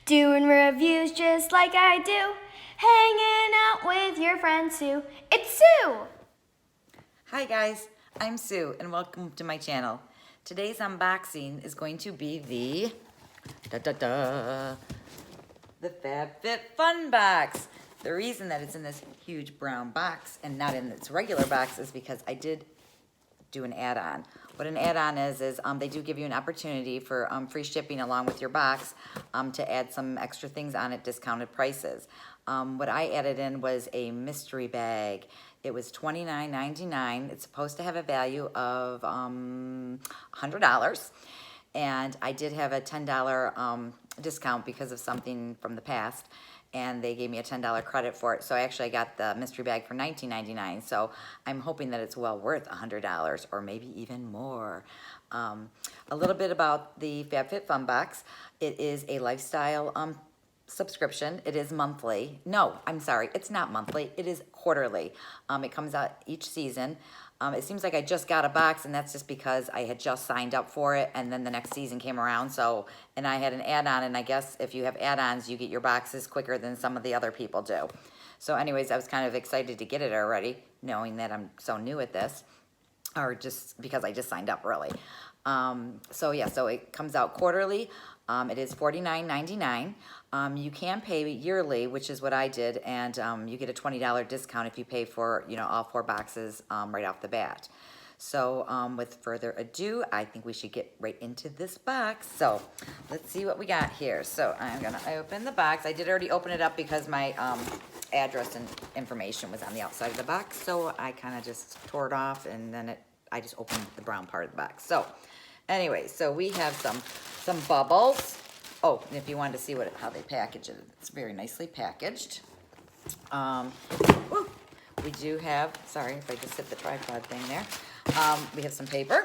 Doing reviews just like I do. Hanging out with your friend Sue. It's Sue! Hi guys, I'm Sue and welcome to my channel. Today's unboxing is going to be the FabFitFun box. The reason that it's in this huge brown box and not in its regular box is because I did do an add-on. What an add-on is they do give you an opportunity for free shipping along with your box to add some extra things on at discounted prices. What I added in was a mystery bag. It was $29.99. It's supposed to have a value of $100. And I did have a $10 discount because of something from the past, and they gave me a $10 credit for it. So actually I got the mystery bag for $19.99. So I'm hoping that it's well worth $100 or maybe even more. A little bit about the FabFitFun box. It is a lifestyle subscription. It is monthly. No, I'm sorry, it's not monthly. It is quarterly. It comes out each season. It seems like I just got a box, and that's just because I had just signed up for it, and then the next season came around. So, and I had an add-on, and I guess if you have add-ons, you get your boxes quicker than some of the other people do. So anyways, I was kind of excited to get it already, knowing that I'm so new at this, or just because I just signed up, really. So yeah, so it comes out quarterly. It is $49.99. You can pay yearly, which is what I did, and you get a $20 discount if you pay for, all 4 boxes right off the bat. So with further ado, I think we should get right into this box. So let's see what we got here. So I'm gonna open the box. I did already open it up because my address and information was on the outside of the box. So I kind of just tore it off, and then I just opened the brown part of the box. So anyway, so we have some bubbles. Oh, and if you wanted to see how they package it, it's very nicely packaged. We do have, sorry if I just hit the tripod thing there. We have some paper.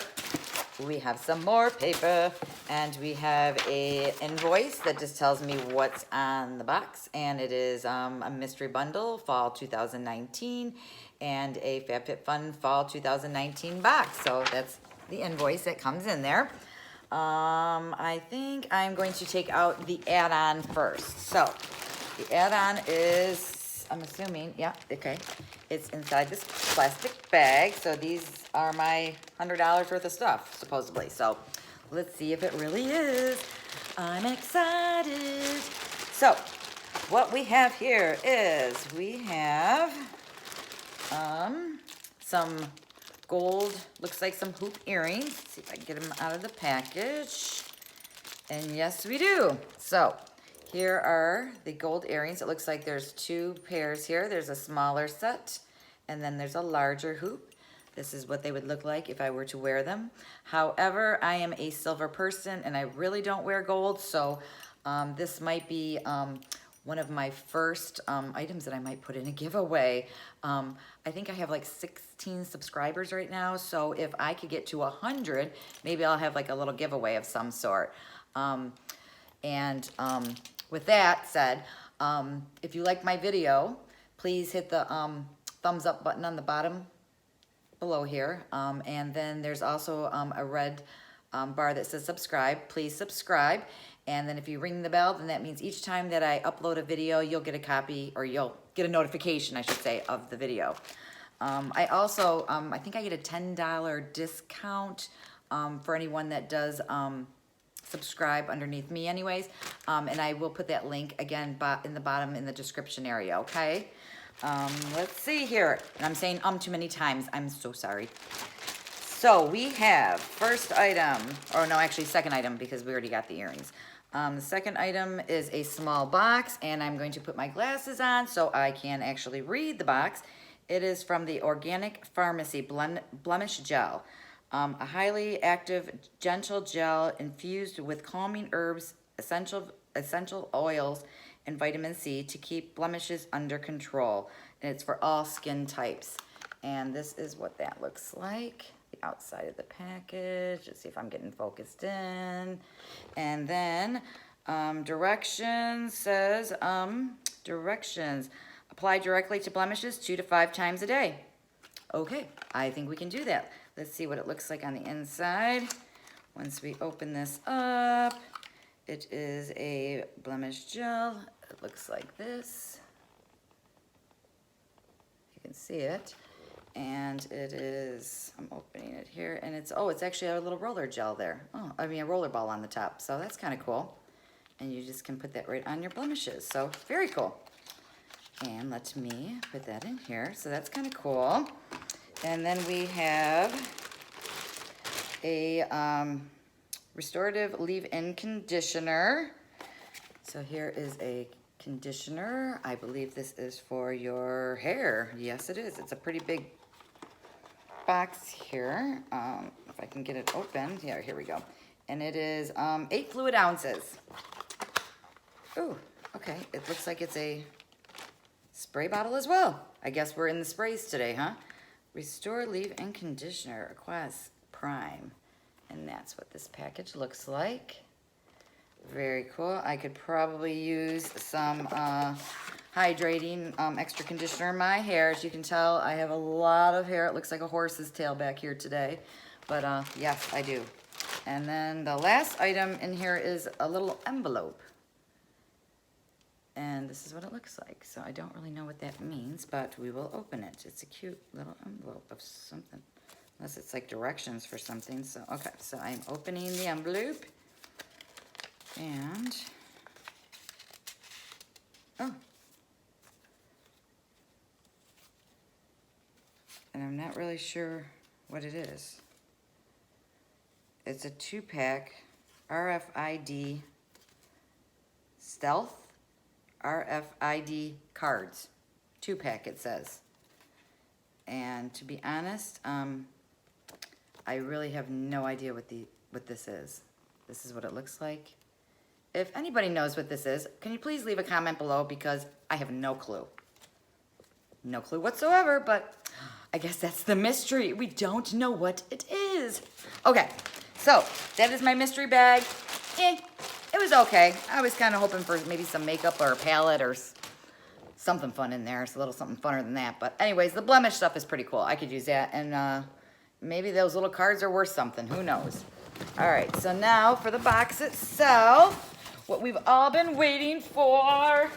We have some more paper, and we have a invoice that just tells me what's on the box, and it is a mystery bundle fall 2019 and a FabFitFun fall 2019 box. So that's the invoice that comes in there. I think I'm going to take out the add-on first. So the add-on is, I'm assuming, yeah, okay. It's inside this plastic bag. So these are my $100 worth of stuff, supposedly. So let's see if it really is. I'm excited. So what we have here is we have some gold, looks like some hoop earrings. Let's see if I can get them out of the package. And yes, we do. So here are the gold earrings. It looks like there's 2 pairs here. There's a smaller set, and then there's a larger hoop. This is what they would look like if I were to wear them. However, I am a silver person, and I really don't wear gold, so this might be one of my first items that I might put in a giveaway. I think I have like 16 subscribers right now, so if I could get to 100, maybe I'll have like a little giveaway of some sort. With that said, if you like my video, please hit the thumbs up button on the bottom below here. And then there's also a red bar that says subscribe. Please subscribe. And then if you ring the bell, then that means each time that I upload a video, you'll get a copy, or you'll get a notification, I should say, of the video. I also, I think I get a $10 discount for anyone that does subscribe underneath me anyways. And I will put that link again in the bottom in the description area, okay? Let's see here. And I'm saying too many times. I'm so sorry. So we have first item, or no, actually second item, because we already got the earrings. The second item is a small box, and I'm going to put my glasses on so I can actually read the box. It is from the Organic Pharmacy Blemish Gel. A highly active, gentle gel infused with calming herbs, essential oils, and vitamin C to keep blemishes under control. And it's for all skin types. And this is what that looks like. The outside of the package. Let's see if I'm getting focused in. And then directions says, directions. Apply directly to blemishes 2 to 5 times a day. Okay, I think we can do that. Let's see what it looks like on the inside. Once we open this up, It is a blemish gel. It looks like this. You can see it. And it is, I'm opening it here, and it's, oh, it's actually a little roller gel there. Oh, I mean a roller ball on the top, so that's kind of cool. And you just can put that right on your blemishes, so very cool. And let me put that in here, so that's kind of cool. And then we have a restorative leave-in conditioner. So here is a conditioner. I believe this is for your hair. Yes, it is. It's a pretty big box here. If I can get it open. Yeah, here we go. And it is 8 fluid ounces. Ooh, okay. It looks like it's a spray bottle as well. I guess we're in the sprays today, huh? Restore Leave-In Conditioner, Aquas Prime. And that's what this package looks like. Very cool. I could probably use some hydrating extra conditioner in my hair. As you can tell, I have a lot of hair. It looks like a horse's tail back here today. But yes, I do. And then the last item in here is a little envelope. And this is what it looks like. So I don't really know what that means, but we will open it. It's a cute little envelope of something. Unless it's like directions for something. So, okay, so I'm opening the envelope. And, oh. And I'm not really sure what it is. It's a 2-pack RFID Stealth RFID cards. 2-pack it says. And to be honest, I really have no idea what this is. This is what it looks like. If anybody knows what this is, can you please leave a comment below, because I have no clue. No clue whatsoever, but I guess that's the mystery. We don't know what it is. Okay, so that is my mystery bag. It was okay. I was kind of hoping for maybe some makeup or a palette or something fun in there. It's a little something funner than that. But anyways, the blemish stuff is pretty cool. I could use that. And maybe those little cards are worth something. Who knows? All right, so now for the box itself. What we've all been waiting for.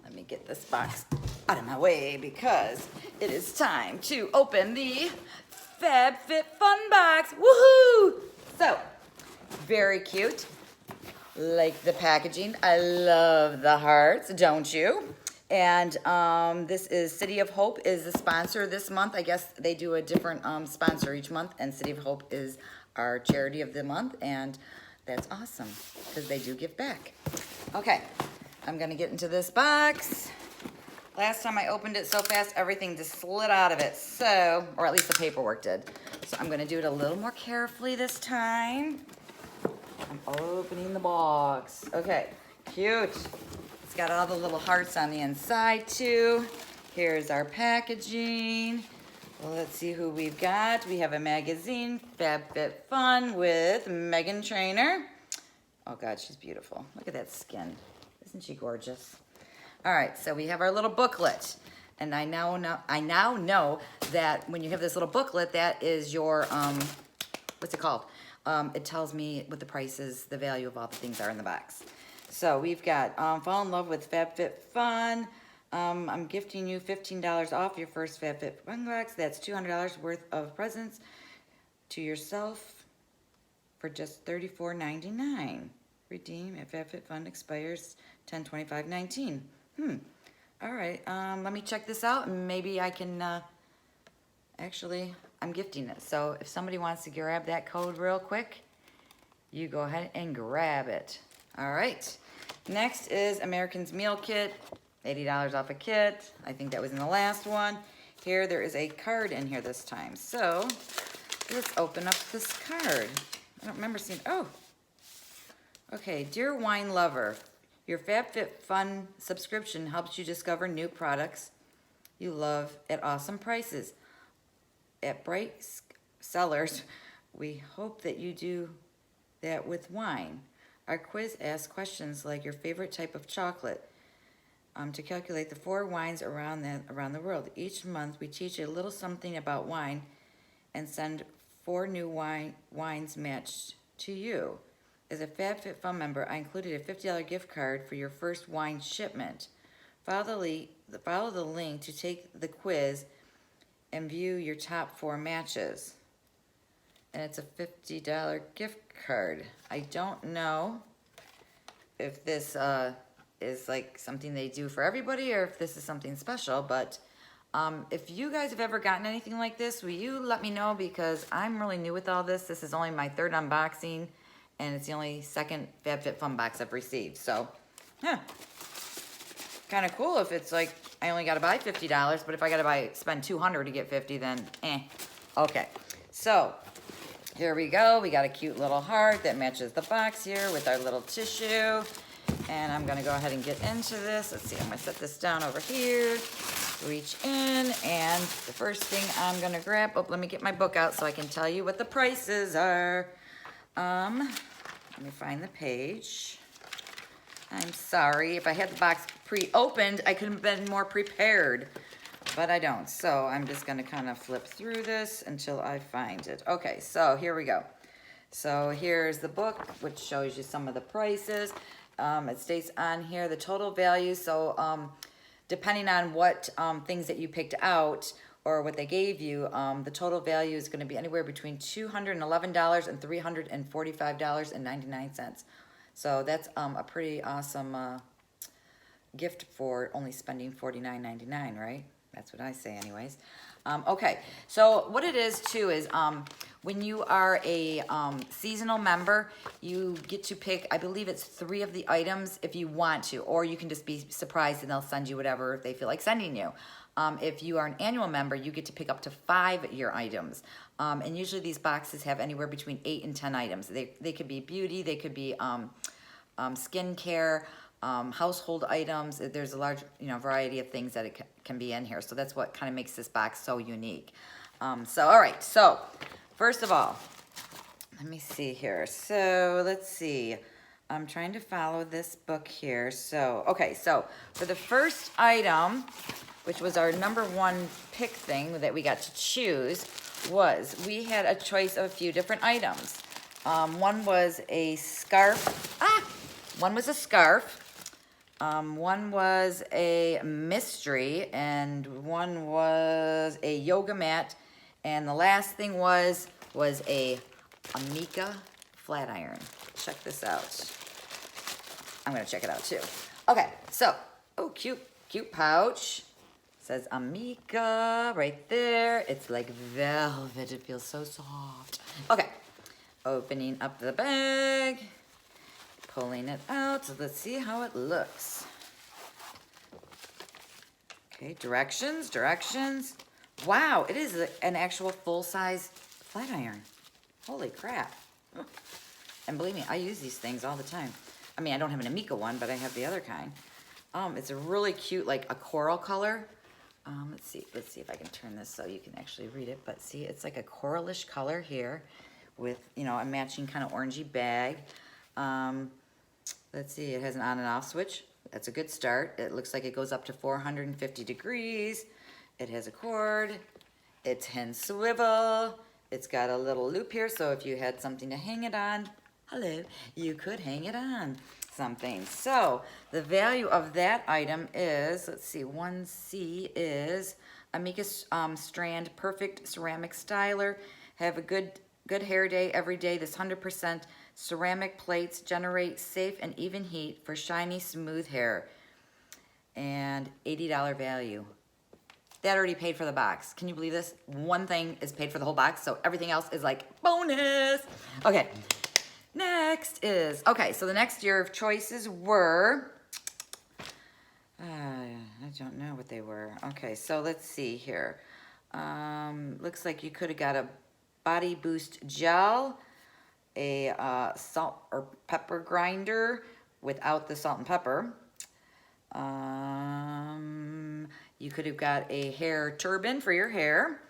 Let me get this box out of my way because it is time to open the FabFitFun box. Woohoo! So, very cute. Like the packaging. I love the hearts, don't you? And this is City of Hope is the sponsor this month. I guess they do a different sponsor each month, and City of Hope is our charity of the month, and that's awesome because they do give back. Okay, I'm gonna get into this box. Last time I opened it so fast, everything just slid out of it. So, or at least the paperwork did. So I'm gonna do it a little more carefully this time. I'm opening the box. Okay, cute. It's got all the little hearts on the inside too. Here's our packaging. Well, let's see who we've got. We have a magazine, FabFitFun with Megan Trainor. Oh God, she's beautiful. Look at that skin. Isn't she gorgeous? All right, so we have our little booklet. And I now know that when you have this little booklet, that is your, what's it called? It tells me what the prices, the value of all the things are in the box. So we've got Fall in Love with FabFitFun. I'm gifting you $15 off your first FabFitFun box. That's $200 worth of presents to yourself for just $34.99. Redeem at FabFitFun expires 10/25/19. All right, let me check this out, and maybe I can, actually, I'm gifting it. So if somebody wants to grab that code real quick, you go ahead and grab it. All right, next is American's Meal Kit, $80 off a kit. I think that was in the last one. Here, there is a card in here this time. So let's open up this card. I don't remember seeing, oh. Okay, dear wine lover, your FabFitFun subscription helps you discover new products you love at awesome prices. At Bright Cellars, we hope that you do that with wine. Our quiz asks questions like your favorite type of chocolate to calculate the 4 wines around the world. Each month, we teach a little something about wine and send 4 new wines matched to you. As a FabFitFun member, I included a $50 gift card for your first wine shipment. Follow the link to take the quiz and view your top 4 matches. And it's a $50 gift card. I don't know if this is like something they do for everybody or if this is something special, but if you guys have ever gotten anything like this, will you let me know, because I'm really new with all this. This is only my 3rd unboxing, and it's the only 2nd FabFitFun box I've received. So, kind of cool if it's like I only got to buy $50, but if I got to spend $200 to get 50, then Okay, so here we go. We got a cute little heart that matches the box here with our little tissue. And I'm gonna go ahead and get into this. Let's see, I'm gonna set this down over here, reach in, and the first thing I'm gonna grab, let me get my book out so I can tell you what the prices are. Let me find the page. I'm sorry, if I had the box pre-opened, I could have been more prepared, but I don't. So I'm just gonna kind of flip through this until I find it. Okay, so here we go. So here's the book, which shows you some of the prices. It states on here the total value. So depending on what things that you picked out or what they gave you, the total value is going to be anywhere between $211 and $345.99. So that's a pretty awesome gift for only spending $49.99, right? That's what I say anyways. Okay, so what it is too is when you are a seasonal member, you get to pick, I believe it's 3 of the items if you want to, or you can just be surprised and they'll send you whatever they feel like sending you. If you are an annual member, you get to pick up to 5 of your items. And usually these boxes have anywhere between 8 and 10 items. They could be beauty, they could be skincare, household items. There's a large variety of things that it can be in here. So that's what kind of makes this box so unique. So all right, so first of all, let me see here. So let's see. I'm trying to follow this book here. So, okay, so for the first item, which was our #1 pick thing that we got to choose, we had a choice of a few different items. One was a scarf. One was a scarf. One was a mystery, and one was a yoga mat, and the last thing was a Amica flat iron. Check this out. I'm gonna check it out too. Okay, so, oh, cute pouch. Says Amica right there. It's like velvet. It feels so soft. Okay, opening up the bag, pulling it out. So let's see how it looks. Okay, directions. Wow, it is an actual full-size flat iron. Holy crap. And believe me, I use these things all the time. I mean, I don't have an Amica one, but I have the other kind. It's a really cute, like a coral color. Let's see if I can turn this so you can actually read it. But see, it's like a coralish color here with, a matching kind of orangey bag. Let's see, it has an on and off switch. That's a good start. It looks like it goes up to 450 degrees. It has a cord. It's hand swivel. It's got a little loop here, so if you had something to hang it on, you could hang it on something. So the value of that item is, let's see, 1C is Amica Strand Perfect Ceramic Styler. Have a good hair day every day. This 100% ceramic plates generate safe and even heat for shiny, smooth hair. And $80 value. That already paid for the box. Can you believe this? One thing is paid for the whole box, so everything else is like bonus. Okay, next is, so the next year of choices were, I don't know what they were. Okay, so let's see here. Looks like you could have got a body boost gel, a salt or pepper grinder without the salt and pepper. You could have got a hair turban for your hair,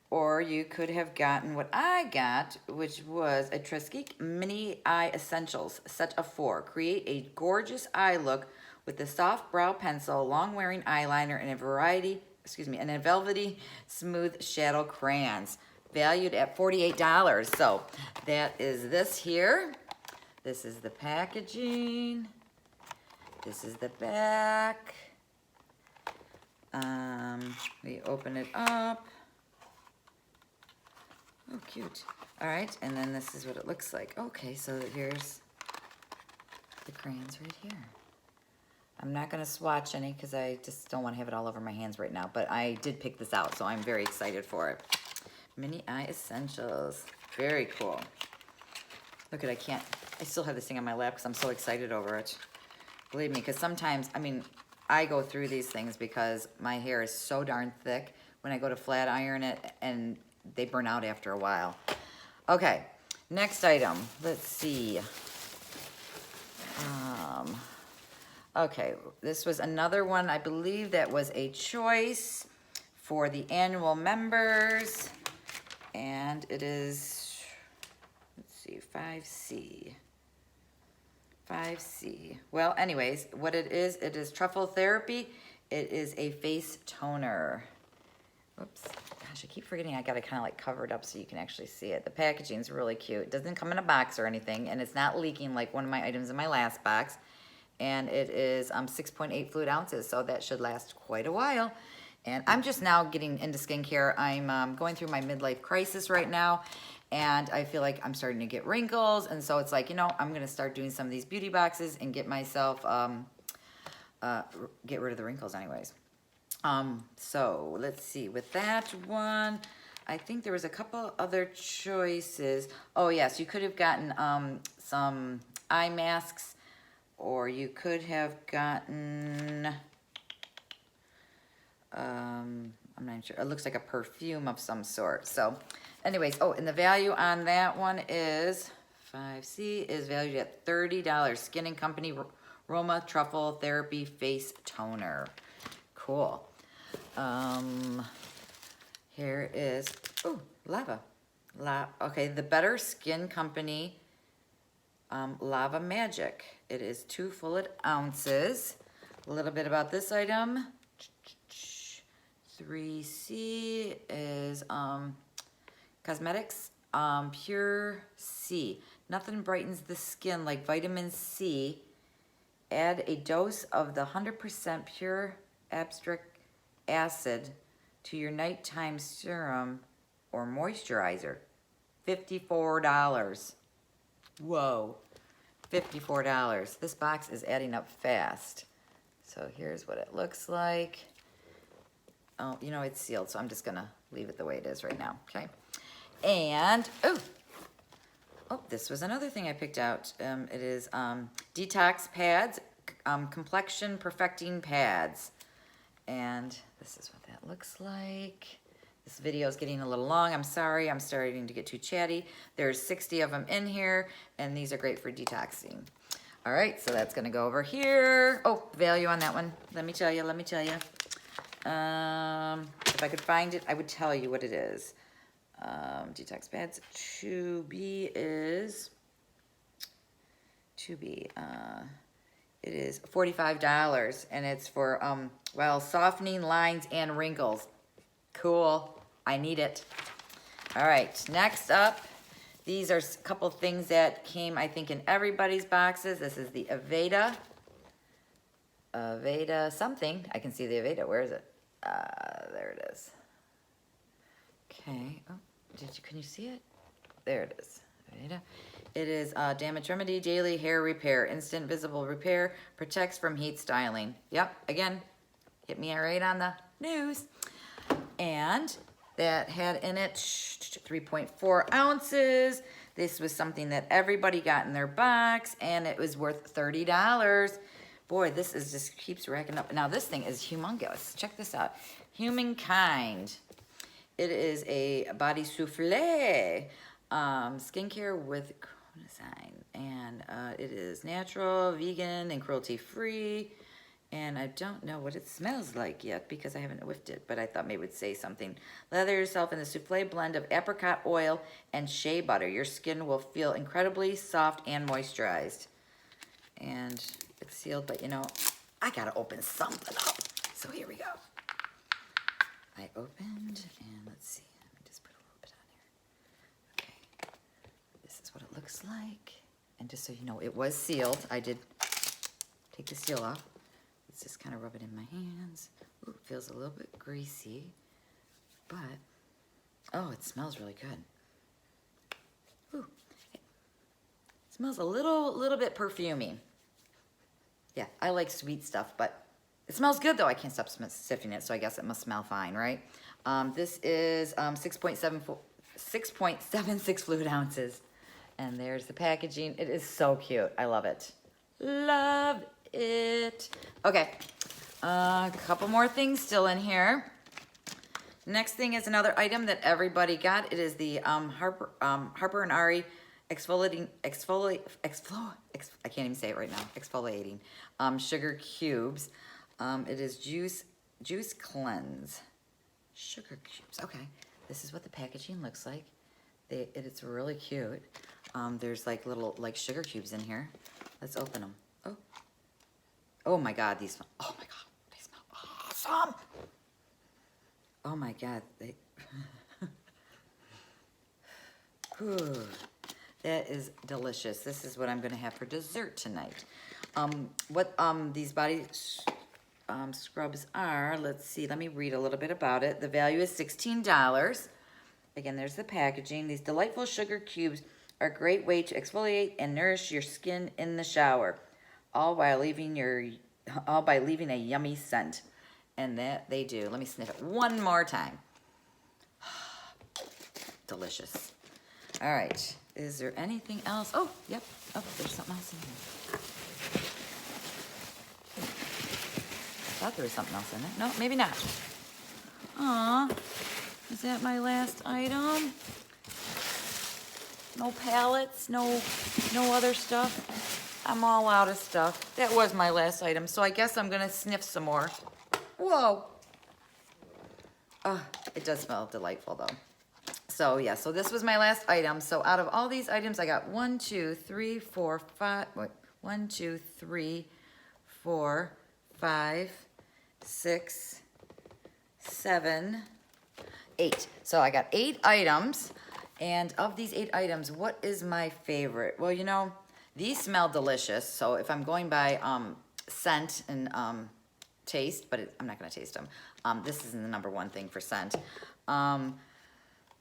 or you could have gotten what I got, which was a Tresque Mini Eye Essentials set of 4. Create a gorgeous eye look with a soft brow pencil, long-wearing eyeliner, and a velvety smooth shadow crayons, valued at $48. So that is this here. This is the packaging. This is the back. We open it up. Oh, cute. All right, and then this is what it looks like. Okay, so here's the crayons right here. I'm not gonna swatch any because I just don't want to have it all over my hands right now, but I did pick this out, so I'm very excited for it. Mini Eye Essentials. Very cool. Look at, I still have this thing on my lap because I'm so excited over it. Believe me, because sometimes, I mean, I go through these things because my hair is so darn thick when I go to flat iron it, and they burn out after a while. Okay, next item. Let's see. Okay, this was another one, I believe that was a choice for the annual members. And it is, let's see, 5C. 5C. Well, anyways, what it is Truffle Therapy. It is a face toner. Whoops. Gosh, I keep forgetting I gotta kind of like cover it up so you can actually see it. The packaging is really cute. It doesn't come in a box or anything, and it's not leaking like one of my items in my last box. And it is 6.8 fluid ounces, so that should last quite a while. And I'm just now getting into skincare. I'm going through my midlife crisis right now, and I feel like I'm starting to get wrinkles, and so it's like, you know, I'm gonna start doing some of these beauty boxes and get myself, get rid of the wrinkles anyways. So let's see, with that one, I think there was a couple other choices. Oh yes, you could have gotten some eye masks, or you could have gotten, I'm not sure, it looks like a perfume of some sort. So anyways, oh, and the value on that one is, 5C is valued at $30. Skin & Company Roma Truffle Therapy Face Toner. Cool. Here is, oh, lava. Okay, the Better Skin Company Lava Magic. It is 2 fluid ounces. A little bit about this item. 3C is cosmetics, Pure C. Nothing brightens the skin like vitamin C. Add a dose of the 100% pure abstract acid to your nighttime serum or moisturizer. $54. Whoa, $54. This box is adding up fast. So here's what it looks like. Oh, you know, it's sealed, so I'm just gonna leave it the way it is right now, okay? And, oh, this was another thing I picked out. It is detox pads, complexion perfecting pads. And this is what that looks like. This video is getting a little long. I'm sorry, I'm starting to get too chatty. There's 60 of them in here, and these are great for detoxing. All right, so that's gonna go over here. Oh, value on that one. Let me tell you. If I could find it, I would tell you what it is. Detox pads, 2B is, it is $45, and it's for, well, softening lines and wrinkles. Cool, I need it. All right, next up, these are a couple things that came, I think, in everybody's boxes. This is the Aveda something. I can see the Aveda, where is it? There it is. Okay, oh, can you see it? There it is, Aveda. It is Damage Remedy Daily Hair Repair, Instant Visible Repair, protects from heat styling. Yep, again, hit me right on the news. And that had in it 3.4 ounces. This was something that everybody got in their box, and it was worth $30. Boy, this is just keeps racking up. Now this thing is humongous. Check this out. Humankind. It is a body souffle, skincare with chronozyme, and it is natural, vegan, and cruelty-free. And I don't know what it smells like yet because I haven't whiffed it, but I thought maybe it would say something. Lather yourself in the souffle blend of apricot oil and shea butter. Your skin will feel incredibly soft and moisturized. And it's sealed, but you know, I gotta open something up. So here we go. I opened, and let's see. Let me just put a little bit on here. Okay. This is what it looks like. And just so you know, it was sealed. I did take the seal off. Let's just kind of rub it in my hands. Ooh, it feels a little bit greasy, but, oh, it smells really good. Ooh, it smells a little bit perfumey. Yeah, I like sweet stuff, but it smells good though. I can't stop sniffing it, so I guess it must smell fine, right? This is 6.76 fluid ounces. And there's the packaging. It is so cute. I love it. Love it. Okay, a couple more things still in here. Next thing is another item that everybody got. It is the Harper and Ari I can't even say it right now. Exfoliating sugar cubes. It is juice cleanse. Sugar cubes. Okay, this is what the packaging looks like. It's really cute. There's like little sugar cubes in here. Let's open them. Oh my God, they smell awesome. Oh my God, that is delicious. This is what I'm gonna have for dessert tonight. What these body scrubs are, let's see, let me read a little bit about it. The value is $16. Again, there's the packaging. These delightful sugar cubes are a great way to exfoliate and nourish your skin in the shower, all by leaving a yummy scent. And that they do. Let me sniff it one more time. Delicious. All right. Is there anything else? Oh, yep. Oh, there's something else in here. I thought there was something else in it. No, maybe not. Aw. Is that my last item? No palettes, no other stuff. I'm all out of stuff. That was my last item, so I guess I'm gonna sniff some more. Whoa. It does smell delightful though. So yeah, so this was my last item. So out of all these items, I got 1, 2, 3, 4, 5, 1, 2, 3, 4, 5, 6, 7, 8. So I got 8 items. And of these 8 items, what is my favorite? Well, you know, these smell delicious. So if I'm going by scent and taste, but I'm not gonna taste them. This is the #1 thing for scent.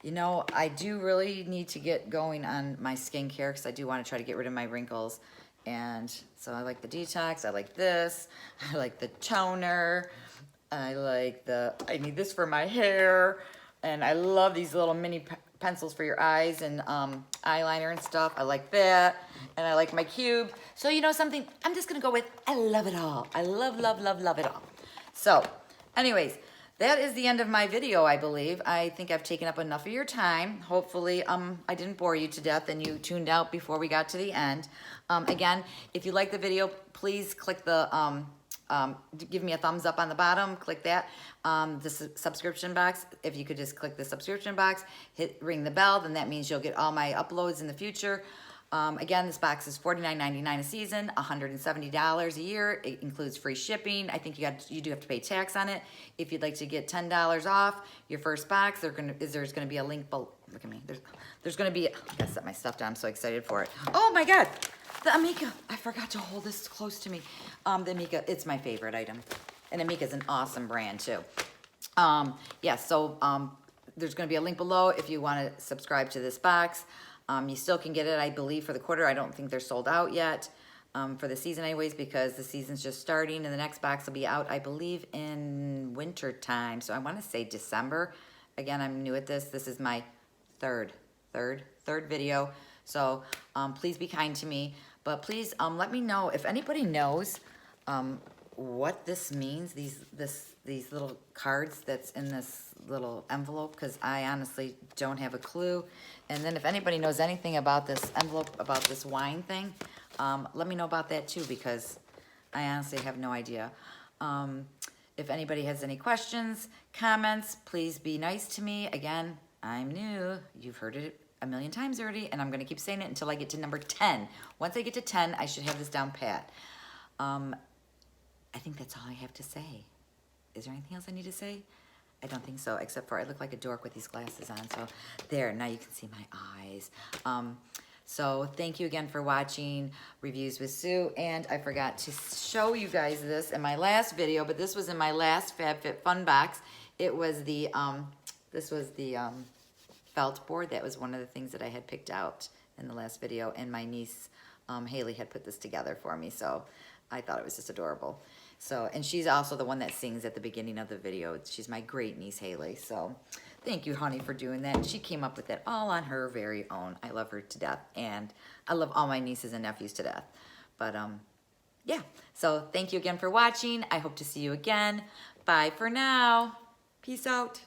You know, I do really need to get going on my skincare because I do want to try to get rid of my wrinkles. And so I like the detox, I like this, I like the toner, I need this for my hair, and I love these little mini pencils for your eyes and eyeliner and stuff. I like that, and I like my cube. So you know something, I'm just gonna go with, I love it all. I love, love, love, love it all. So anyways, that is the end of my video, I believe. I think I've taken up enough of your time. Hopefully, I didn't bore you to death and you tuned out before we got to the end. Again, if you like the video, please click the, give me a thumbs up on the bottom, click that. The subscription box, if you could just click the subscription box, ring the bell, then that means you'll get all my uploads in the future. Again, this box is $49.99 a season, $170 a year. It includes free shipping. I think you do have to pay tax on it. If you'd like to get $10 off your first box, there's gonna be a link below. Look at me. There's gonna be. I gotta set my stuff down. I'm so excited for it. Oh my God, the Amika. I forgot to hold this close to me. The Amika. It's my favorite item, and Amika's an awesome brand too. Yeah. So there's gonna be a link below if you want to subscribe to this box. You still can get it, I believe, for the quarter. I don't think they're sold out yet for the season anyways, because the season's just starting, and the next box will be out, I believe, in winter time. So I want to say December. Again, I'm new at this. This is my third video. So please be kind to me. But please let me know if anybody knows what this means, these little cards that's in this little envelope, because I honestly don't have a clue. And then if anybody knows anything about this envelope, about this wine thing, let me know about that too, because I honestly have no idea. If anybody has any questions, comments, please be nice to me. Again, I'm new. You've heard it a million times already, and I'm gonna keep saying it until I get to number 10. Once I get to 10, I should have this down pat. I think that's all I have to say. Is there anything else I need to say? I don't think so, except for I look like a dork with these glasses on. So there, now you can see my eyes. So thank you again for watching Reviews with Sue. And I forgot to show you guys this in my last video, but this was in my last FabFitFun box. It was the, this was the felt board. That was one of the things that I had picked out in the last video. And my niece, Haley, had put this together for me. So I thought it was just adorable. So, and she's also the one that sings at the beginning of the video. She's my great niece, Haley. So thank you, honey, for doing that. And she came up with it all on her very own. I love her to death. And I love all my nieces and nephews to death. But, yeah. So thank you again for watching. I hope to see you again. Bye for now. Peace out.